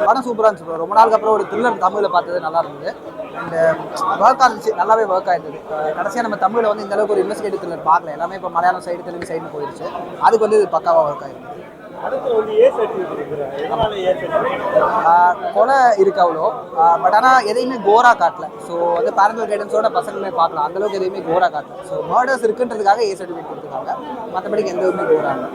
படம் சூப்பராக இருந்துச்சு ப்ரோ. ரொம்ப நாளுக்கு அப்புறம் ஒரு த்ரில்லர் தமிழில் பார்த்தது நல்லா இருந்தது. அண்ட் ஒர்க் ஆயிருந்துச்சு, நல்லாவே ஒர்க் ஆயிருந்தது. கடைசியாக நம்ம தமிழில் வந்து இந்த அளவுக்கு ஒரு இன்வெஸ்டிகேட்டிவ் த்ரில்லர் பார்க்கல. எல்லாமே இப்போ மலையாளம் சைடு தெலுங்கு சைடுன்னு போயிடுச்சு. அதுக்கு வந்து இது பக்காவாக ஒர்க் ஆயிருந்துச்சு. கொலை இருக்கு அவ்வளோ, பட் ஆனால் எதையுமே கோரா காட்டல. ஸோ வந்து பேரண்டல் கைடன்ஸோட பசங்களுமே பார்க்கலாம், அந்தளவுக்கு எதையுமே கோரா காட்டல. ஸோ மர்டர்ஸ் இருக்குன்றதுக்காக ஏ சர்டிஃபிகேட் கொடுத்துருக்காங்க, மற்றபடிக்கு எந்த இதுவுமே கோரா இல்லை.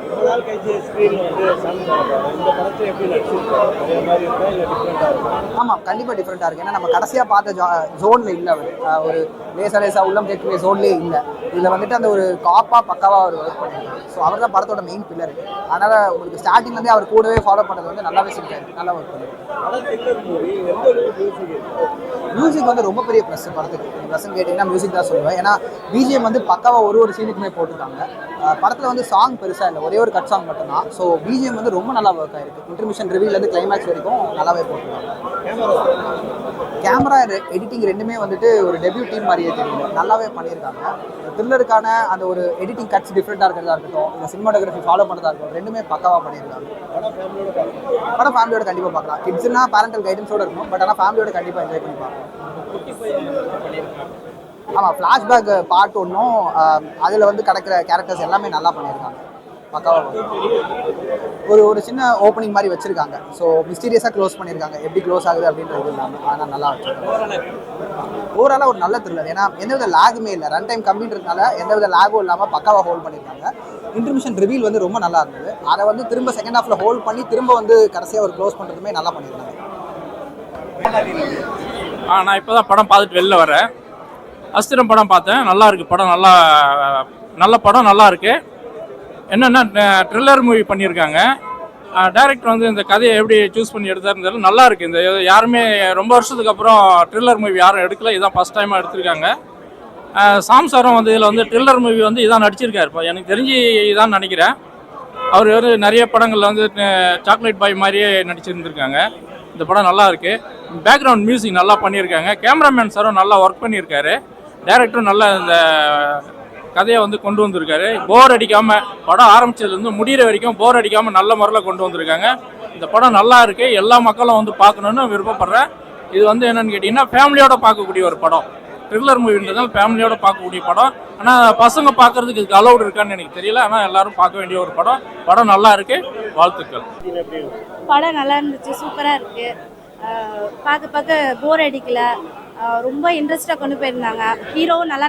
ஆமாம், கண்டிப்பாக டிஃப்ரெண்ட்டாக இருக்குது. ஏன்னா நம்ம கடைசியாக பார்த்த ஜோனில் இல்லை, அவர் ஒரு லேசா உள்ளம் கேட்கக்கூடிய ஜோன்லேயே இல்லை. இதில் வந்துட்டு அந்த ஒரு காப்பாக பக்காவாக அவர் ஒர்க் பண்ணியிருக்காரு. ஸோ அவர் தான் படத்தோட மெயின் பில்லர். அதனால் உங்களுக்கு ஸ்டார்டிங்லேருந்தே அவர் கூடவே ஃபாலோ பண்ணுறது வந்து நல்லாவே செஞ்சாரு, நல்லா ஒர்க் பண்ணியிருக்காரு. மியூசிக் வந்து ரொம்ப பெரிய ப்ளஸ் படத்துக்கு. ப்ளஸ்ன்னு கேட்டிங்கன்னா மியூசிக் தான் சொல்லுவேன். ஏன்னா பிஜிஎம் வந்து பக்காவாக ஒரு சீனுக்குமே போட்டிருக்காங்க. படத்தில் வந்து சாங் பெருசாக இல்லை, ஒரே ஒரு கட் சாங் மட்டும்தான். ஸோ பிஜிஎம் வந்து ரொம்ப நல்லா ஒர்க் ஆயிருக்கு. இன்டர்மிஷன் ரிவீலேருந்து கிளைமேக்ஸ் வரைக்கும் நல்லாவே போட்டிருக்காங்க. கேமரா எடிட்டிங் ரெண்டுமே வந்துட்டு ஒரு டெபியூ டீம் மாதிரியே தெரியும், நல்லாவே பண்ணியிருக்காங்க. த்ரில்லருக்கான அந்த ஒரு எடிட்டிங் கட்ஸ் டிஃப்ரெண்ட்டாக இருக்கிறதா இருக்கட்டும், இந்த சினிமாட்டோகிராஃபி ஃபாலோ பண்ணுறதா இருக்கட்டும், ரெண்டுமே பக்காவாக பண்ணியிருக்காங்க. படம் ஃபேமிலியோட கண்டிப்பாக பார்க்கலாம். கிட்ஸ்னா பேரண்டல் கைடன்ஸோடு இருக்கும், பட் ஆனால் ஃபேமிலியோட கண்டிப்பாக என்ஜாய் பண்ணி பார்க்கலாம். ஆமாம், ஃப்ளாஷ்பேக் பார்ட் ஒன்றும் அதில் வந்து கிடைக்கிற கேரக்டர்ஸ் எல்லாமே நல்லா பண்ணியிருக்காங்க, பக்காவாக. ஒரு சின்ன ஓப்பனிங் மாதிரி வச்சுருக்காங்க. ஸோ மிஸ்டீரியஸாக க்ளோஸ் பண்ணியிருக்காங்க, எப்படி க்ளோஸ் ஆகுது அப்படின்றது இல்லாமல். ஆனால் நல்லா வச்சுருக்காங்க. ஓவராலாக ஒரு நல்ல த்ரில்லர். ஏன்னா எந்தவித லேகுமே இல்லை, ரன் டைம் கம்மின்றதுனால எந்தவித லேகும் இல்லாமல் பக்காவாக ஹோல்ட் பண்ணியிருக்காங்க. இன்டர்மிஷன் ரிவீல் வந்து ரொம்ப நல்லா இருந்தது. அதை வந்து திரும்ப செகண்ட் ஹாஃபில் ஹோல்ட் பண்ணி திரும்ப வந்து கடைசியாக ஒரு க்ளோஸ் பண்ணுறதுமே நல்லா பண்ணியிருக்காங்க. நான் இப்போ தான் படம் பார்த்துட்டு வெளில வரேன். அஸ்திரம் படம் பார்த்தேன், நல்லா இருக்குது படம். நல்ல படம், நல்லா இருக்குது. என்னென்னா த்ரில்லர் மூவி பண்ணியிருக்காங்க. டைரக்டர் வந்து இந்த கதையை எப்படி சூஸ் பண்ணி எடுத்தாருந்தாலும் நல்லா இருக்குது. இந்த யாருமே ரொம்ப வருஷத்துக்கு அப்புறம் த்ரில்லர் மூவி யாரும் எடுக்கல, இதுதான் ஃபஸ்ட் டைமாக எடுத்திருக்காங்க. சாம்சாரம் வந்து இதில் வந்து த்ரில்லர் மூவி வந்து இதான் நடிச்சிருக்காரு. இப்போ எனக்கு தெரிஞ்சு இதான் நினைக்கிறேன். அவர் வந்து நிறைய படங்களில் வந்து சாக்லேட் பாய் மாதிரியே நடிச்சிருந்துருக்காங்க. இந்த படம் நல்லா இருக்குது. பேக்ரவுண்ட் மியூசிக் நல்லா பண்ணியிருக்காங்க. கேமராமேன் சாரும் நல்லா ஒர்க் பண்ணியிருக்காரு. டைரக்டரும் நல்லா இந்த கதையை வந்து கொண்டு வந்திருக்காரு. போர் அடிக்காமல், படம் ஆரம்பித்ததுலேருந்து முடிகிற வரைக்கும் போர் அடிக்காமல் நல்ல முறையில் கொண்டு வந்திருக்காங்க. இந்த படம் நல்லா இருக்குது, எல்லா மக்களும் வந்து பார்க்கணுன்னு விருப்பப்படுறேன். இது வந்து என்னென்னு கேட்டிங்கன்னா ஃபேமிலியோடு பார்க்கக்கூடிய ஒரு படம். த்ரில்லர் மூவின்றதால் ஃபேமிலியோடு பார்க்கக்கூடிய படம். ஆனால் பசங்க பார்க்குறதுக்கு இதுக்கு அலௌடு இருக்கான்னு எனக்கு தெரியல. ஆனால் எல்லோரும் பார்க்க வேண்டிய ஒரு படம். படம் நல்லா இருக்குது, வாழ்த்துக்கள். படம் நல்லா இருந்துச்சு, சூப்பராக இருக்குது. பார்க்க போர் அடிக்கல, ரொம்ப இன்ட்ரெஸ்டாக கொண்டு போயிருந்தாங்க. ஹீரோவும் நல்லா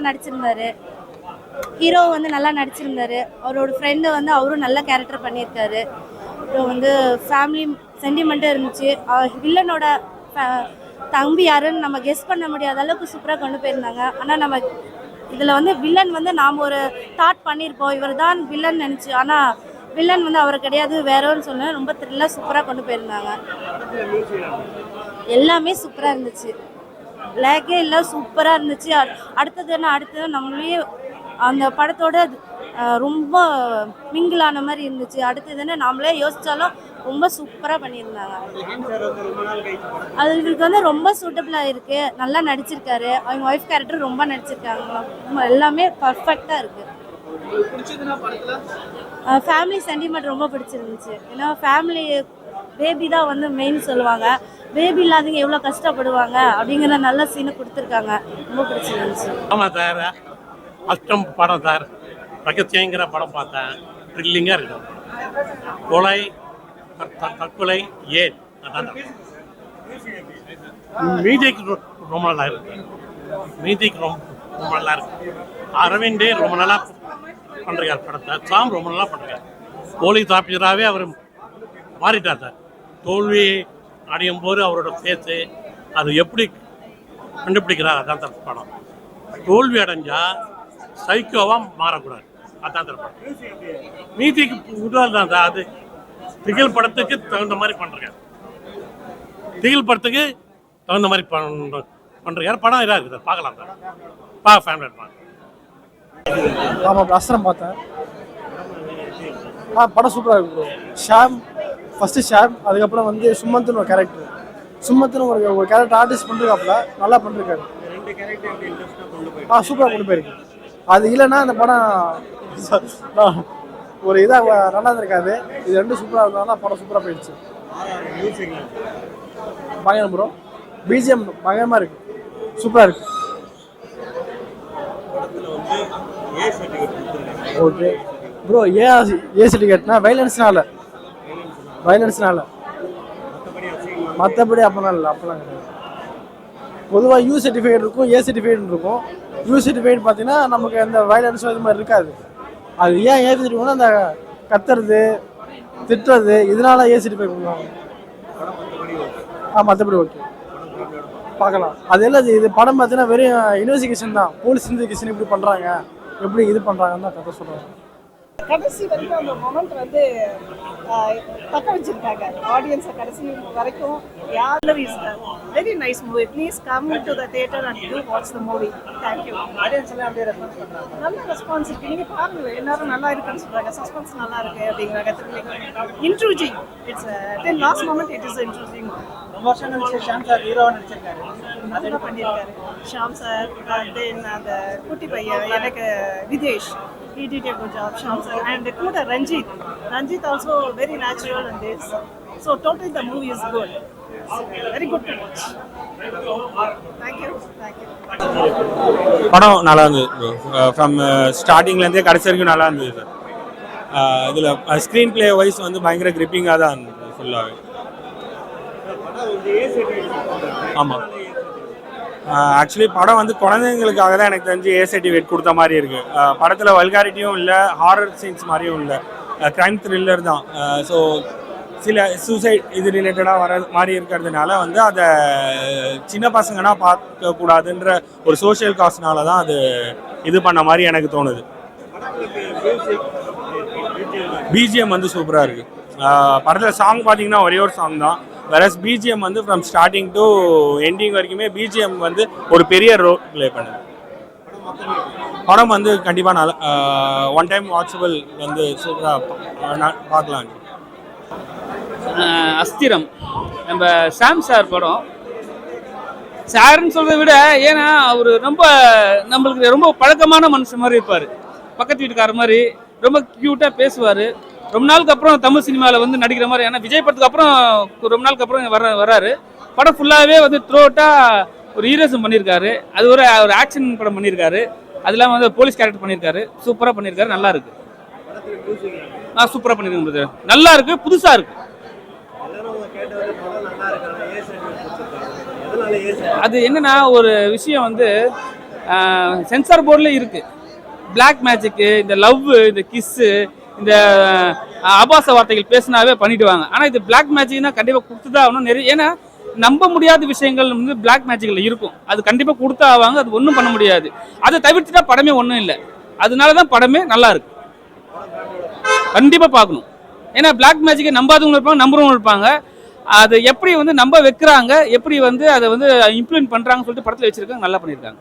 நடிச்சிருந்தாரு. அவரோட ஃப்ரெண்டு வந்து அவரும் நல்ல கேரக்டர் பண்ணியிருக்காரு. அப்புறம் வந்து ஃபேமிலி சென்டிமெண்ட்டாக இருந்துச்சு. வில்லனோட தம்பி யாருன்னு நம்ம கெஸ் பண்ண முடியாத அளவுக்கு சூப்பராக கொண்டு போயிருந்தாங்க. ஆனால் நம்ம இதில் வந்து வில்லன் வந்து நாம் ஒரு தாட் பண்ணியிருப்போம், இவர் தான் வில்லன் நினச்சி. ஆனால் வில்லன் வந்து அவர் கிடையாது, வேறன்னு சொன்ன ரொம்ப த்ரில்லாக சூப்பராக கொண்டு போயிருந்தாங்க. எல்லாமே சூப்பராக இருந்துச்சு, லேக்கே இல்லை, சூப்பராக இருந்துச்சு. அடுத்தது நம்மளே அந்த படத்தோட ரொம்ப மிங்கிளான மாதிரி இருந்துச்சு. அடுத்ததுன்னு நம்மளே யோசித்தாலும் ரொம்ப சூப்பராக பண்ணியிருந்தாங்க. அதுக்கு வந்து ரொம்ப சூட்டபிளாக இருக்குது, நல்லா நடிச்சிருக்காரு. அவங்க ஒய்ஃப் கேரக்டர் ரொம்ப நடிச்சிருக்காங்க. எல்லாமே பர்ஃபெக்டாக இருக்குது. ஃபேமிலி சென்டிமெண்ட் ரொம்ப பிடிச்சிருந்துச்சு. ஏன்னா ஃபேமிலி பேபி தான் வந்து மெயின் சொல்லுவாங்க. பேபி இல்லாதவங்க எவ்வளோ கஷ்டப்படுவாங்க அப்படிங்கிற நல்ல சீனை கொடுத்துருக்காங்க, ரொம்ப பிடிச்சிருந்துச்சு. ஆமாம் சார், அஷ்டம் படம் சார். ரகசியங்கிற படம் பார்த்தேன், த்ரில்லிங்காக இருக்கும். கொலை, தற்கொலை, ஏன் அதான் மியூசிக் ரொம்ப நல்லா இருக்கு. ரொம்ப நல்லா இருக்கு. அரவிந்தே ரொம்ப நல்லா பண்ணுறார் படத்தை. சாம் ரொம்ப நல்லா பண்ணுறார். போலீஸ் ஆஃபீஸராகவே அவர் மாறிட்டார் சார். தோல்வி அடையும் போது அவரோட பேச்சு அது எப்படி கண்டுபிடிக்கிறார், அதான் சார் படம். தோல்வி அடைஞ்சால் சைக்கோவாக மாறக்கூடாது, அதான் சார் படம். மியூசிக் உதவல் தான் சார். அது திகில் படத்துக்கு தகுந்த மாதிரி பண்ணுறாங்க. படம் இதாக இருக்குது சார், பார்க்கலாம் சார். ஃபேமிலி இருப்பாங்க. ஆமாம், அஸ்திரம் பார்த்தேன். படம் சூப்பராக இருக்கு ப்ரோ. ஷாம் ஃபஸ்ட்டு ஷாம், அதுக்கப்புறம் வந்து சுமந்த்னு ஒரு கேரக்டர். சுமந்த்னு ஒரு கேரக்டர் ஆர்டிஸ்ட் பண்ணிருக்காப்புல, நல்லா பண்ணிருக்காரு. சூப்பராக கொண்டு போயிருக்கு. அது இல்லைன்னா அந்த படம் ஒரு இதாக நல்லா இருந்திருக்காது. இது ரெண்டும் சூப்பராக இருந்தாலும் படம் சூப்பராக போயிடுச்சு. பயங்கரம் ப்ரோ. பிஜிஎம் பயங்கரமாக இருக்குது, சூப்பராக இருக்குது. Okay bro. ஏ சர்டிஃபிகேட்னா வைலன்ஸ்னால மற்றபடி அப்போலாம் இல்லை, அப்போலாம் கிடையாது. பொதுவாக யூ சர்டிஃபிகேட் இருக்கும், ஏ சர்டிஃபிகேட் இருக்கும். யூ சர்டிஃபிகேட் பார்த்தீங்கன்னா நமக்கு அந்த வைலன்ஸும் இது மாதிரி இருக்காது. அது ஏன் ஏ சர்டிஃபிகேட்னா அந்த கத்துறது திட்டுறது இதனால ஏ சர்டிஃபிகேட் கொடுக்குறாங்க. மற்றபடி ஓகே பார்க்கலாம். அது எல்லாம் இது படம் பார்த்தீங்கன்னா வெறும் இன்வெஸ்டிகேஷன் தான். போலீஸ் இன்வெஸ்டிகேஷன் இப்படி பண்ணுறாங்க, எப்படி இது பண்ணுறாங்கன்னு தான் கதை சொல்கிறாங்க. கடைசி வரைக்கும் அந்த மொமெண்ட் வந்து தக்க வச்சிருக்காங்க ஆடியன்ஸை கடைசி வரைக்கும். யார் is very nice movie. Please come to the theatre and to watch the movie. Thank you. Audience எல்லாம் அப்படியே ரெஸ்பான்ஸ் பண்ணுறாங்க. நல்ல ரெஸ்பான்ஸ் இருக்கு. நீங்கள் பாருங்க, எல்லாரும் நல்லா இருக்குன்னு சொல்கிறாங்க. சஸ்பென்ஸ் நல்லா இருக்கு அப்படிங்கிறாங்க. Intriguing. It's then last moment it is intriguing. ரொம்ப வருஷம் கழிச்சு ஷாம் சார் ஹீரோவாக நடிச்சிருக்காரு. நல்லா பண்ணியிருக்காரு ஷாம் சார். தென் அந்த குட்டி பையன் எனக்கு Videsh, he did a good job, Sham sir. And Kuda Ranjit also very natural in this. So totally the movie is good. Very good to watch. Thank you. படம் நல்லா இருந்தது. ஃப்ரம் ஸ்டார்டிங்லேருந்தே கடைசி வரைக்கும் நல்லா இருந்தது சார். இதில் ஸ்க்ரீன் பிளே வைஸ் வந்து பயங்கர கிரிப்பிங்காக தான் இருந்தது ஃபுல்லாகவே. ஆமாம், ஆக்சுவலி படம் வந்து குழந்தைங்களுக்காக தான் எனக்கு தெரிஞ்சு ஏ சர்டிஃபிகேட் கொடுத்த மாதிரி இருக்குது. படத்தில் வல்காரிட்டியும் இல்லை, ஹாரர் சீன்ஸ் மாதிரியும் இல்லை, க்ரைம் த்ரில்லர் தான். ஸோ சில சூசைட் இது ரிலேட்டடாக வர மாதிரி இருக்கிறதுனால வந்து அதை சின்ன பசங்கன்னா பார்க்கக்கூடாதுன்ற ஒரு சோஷியல் காஸ்ட்னால தான் அது இது பண்ண மாதிரி எனக்கு தோணுது. பிஜிஎம் வந்து சூப்பராக இருக்குது. படத்தில் சாங் பார்த்தீங்கன்னா ஒரே ஒரு சாங் தான். வேறஸ் பிஜிஎம் வந்து ஃப்ரம் ஸ்டார்டிங் டு எண்டிங் வரைக்குமே பிஜிஎம் வந்து ஒரு பெரிய ரோல் ப்ளே பண்ணுது. படம் வந்து கண்டிப்பாக நல்லா ஒன் டைம் வாட்சபிள் வந்து சூப்பராக பார்க்கலாம். அஸ்திரம் நம்ம சாம் சார் படம். சார்ன்னு சொல்கிறத விட, ஏன்னா அவர் ரொம்ப நம்மளுக்கு ரொம்ப பழக்கமான மனுஷன் மாதிரி இருப்பார். பக்கத்து வீட்டுக்கார மாதிரி ரொம்ப க்யூட்டாக பேசுவார். ரொம்ப நாளுக்கு அப்புறம் தமிழ் சினிமாவில் வந்து நடிக்கிற மாதிரி. ஏன்னா விஜய் படத்துக்கு அப்புறம் ரொம்ப நாளுக்கு அப்புறம் வராரு. படம் ஃபுல்லாகவே வந்து த்ரூஅவுட்டாக ஒரு ஹீரோசம் பண்ணியிருக்காரு. அது ஒரு ஆக்ஷன் படம் பண்ணியிருக்காரு. அது இல்லாமல் வந்து போலீஸ் கேரக்டர் பண்ணியிருக்காரு. சூப்பராக பண்ணியிருக்காரு. நல்லா இருக்கு. சூப்பராக பண்ணியிருக்காங்க. நல்லா இருக்கு, புதுசாக இருக்கு. அது என்னன்னா ஒரு விஷயம் வந்து சென்சார் போர்டில் இருக்கு. பிளாக் மேஜிக்கு, இந்த லவ், இந்த கிஸ்ஸு, இந்த ஆபாச வார்த்தைகள் பேசினாவே பண்ணிடுவாங்க. ஆனால் இது பிளாக் மேஜிக்னா கண்டிப்பாக கொடுத்துதான் ஆகணும். நிறைய ஏன்னா நம்ப முடியாத விஷயங்கள் வந்து பிளாக் மேஜிக்கில் இருக்கும். அது கண்டிப்பாக கொடுத்தா ஆவாங்க. அது ஒன்றும் பண்ண முடியாது. அதை தவிர்த்துட்டா படமே ஒன்றும் இல்லை. அதனால தான் படமே நல்லா இருக்கு. கண்டிப்பாக பார்க்கணும். ஏன்னா பிளாக் மேஜிக்கை நம்பாதவங்க இருப்பாங்க, நம்புறவங்க இருப்பாங்க. அதை எப்படி வந்து நம்ப வைக்கிறாங்க, எப்படி வந்து அதை வந்து இம்ப்ளிமெண்ட் பண்ணுறாங்கன்னு சொல்லிட்டு படத்தில் வச்சிருக்காங்க. நல்லா பண்ணியிருக்காங்க.